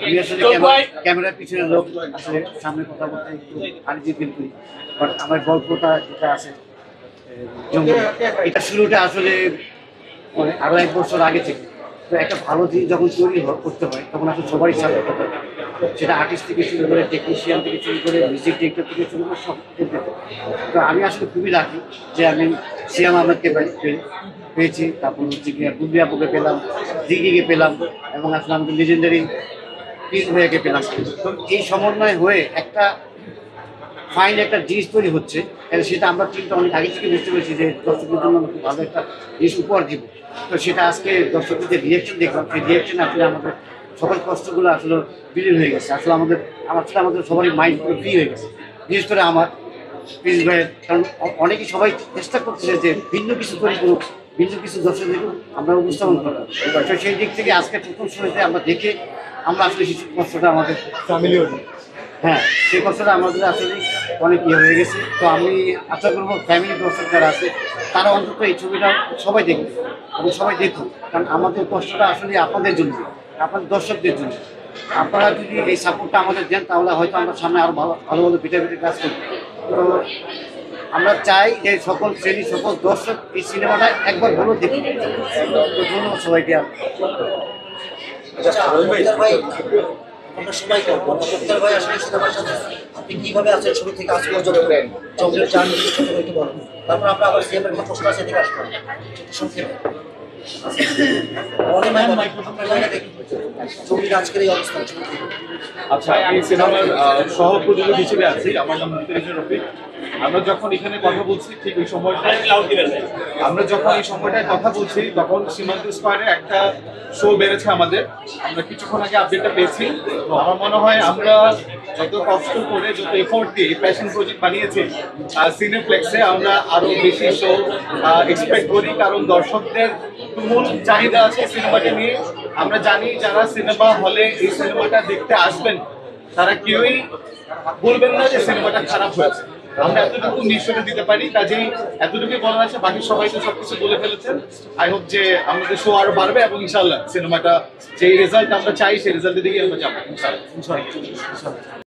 আমি আসলে ক্যামেরার পিছনে লোক, আসলে সামনে কথা বলতে একটু আনইজি ফিল করি। বাট আমার গল্পটা যেটা আছে এটা শুরুটা আসলে আরো 1 বছর আগে থেকে। তো একটা ভালো জিনিস যখন তৈরি করতে হয় তখন আসলে সবারই সাপোর্ট করতে হয়, সেটা আর্টিস্ট থেকে শুরু করে, টেকনিশিয়ান থেকে শুরু করে, মিউজিক ডিরেক্টর থেকে শুরু করে সব ক্ষেত্রে। তো আমি আসলে খুবই লাকি যে আমি সিয়াম আহমেদকে পেয়েছি, তারপর হচ্ছে কি বুবলি আপুকে পেলাম, দিঘিকে পেলাম, এবং আসলে আমাদের লিজেন্ডারি পিস ভাইয়াকে পেলাম। তো এই সমন্বয় হয়ে একটা ফাইন একটা জিনিস তৈরি হচ্ছে, সেটা আমরা কিন্তু অনেক আগে থেকে বুঝতে পেরেছি যে দর্শকদের জন্য আমরা খুব ভালো একটা জিনিস উপহার দিব। তো সেটা আজকে দর্শকদের যে রিয়েকশন দেখলাম, সেই রিয়েকশনে আসলে আমাদের সকল কষ্টগুলো আসলে বিলীন হয়ে গেছে। আসলে আমাদের সবারই মাইন্ড পুরো ফ্রি হয়ে গেছে, বিশেষ করে আমার পিস ভাইয়ের। কারণ অনেকেই সবাই চেষ্টা করতেছে যে ভিন্ন কিছু তৈরি করুক, ভিন্ন কিছু দর্শকদের আমরা উপস্থাপন করবো। তো সেই দিক থেকে আজকে প্রথম সময়তে আমরা দেখে আমরা আসলে সেই কষ্টটা আমাদের ফ্যামিলিও, হ্যাঁ, সেই কষ্টটা আমাদের আসলে অনেক ইয়ে হয়ে গেছে। তো আমি আশা করবো ফ্যামিলি দর্শক যারা আছে তারা অন্তত এই ছবিটা সবাই দেখবে এবং সবাই দেখুন। কারণ আমাদের কষ্টটা আসলে আপনাদের জন্য, আপনাদের দর্শকদের জন্য। আপনারা যদি এই সাপোর্টটা আমাদের দেন তাহলে হয়তো আমরা সামনে আরও ভালো ভালো ভালো পিঠে কাজ করব। তো আমরা চাই যে সকল শ্রেণী, সকল দর্শক এই সিনেমাটা একবার হলেও দেখুন। তো ধন্যবাদ সবাইকে। আমরা সবাই করবো মুক্তার ভাই আসলে সিনেমার সাথে আপনি কিভাবে আছেন শুরু থেকে আজ পর্যন্ত চন্দ্রের জার্নি ছোট একটু বলেন, তারপর আমরা আবার সিএমের একটা প্রশ্ন আছে এদিকে আসবো সংক্ষেপে। ছবির আজকের এই অবস্থা। আচ্ছা, আমি সিনেমার সহ প্রযোজক হিসেবে আছি, আমার নাম মুক্তার রফিক। আমরা যখন এখানে কথা বলছি ঠিক ওই সময়টায় কথা বলছি তখন সীমান্ত স্কোয়ারে একটা শো বেড়েছে আমাদের। আমরা কিছুক্ষণ আগে আপডেটটা পেয়েছি। আমার মনে হয় আমরা যত কষ্ট করে, যত এফোর্ট দিয়ে প্যাশন প্রজেক্ট বানিয়েছি সিনেপ্লেক্সে, আমরা আরো বেশি শো এক্সপেক্ট করি। কারণ দর্শকদের তুমুল চাহিদা আছে সিনেমাটা নিয়ে। আমরা জানি যারা সিনেমা হলে এই সিনেমাটা দেখতে আসবেন তারা কেউই বলবেন না যে সিনেমাটা খারাপ হয়েছে। আমরা এতটুকু নিশ্চয়তা দিতে পারি। কাজেই এতটুকু বলার আছে, বাকি সবাই তো সবকিছু বলে ফেলেছেন। আই হোপ যে আমাদের শো আরো বাড়বে এবং ইনশাল্লাহ সিনেমাটা যে রেজাল্ট আমরা চাই সেই রেজাল্টের দিকে আমরা যাবো ইনশাল্লাহ।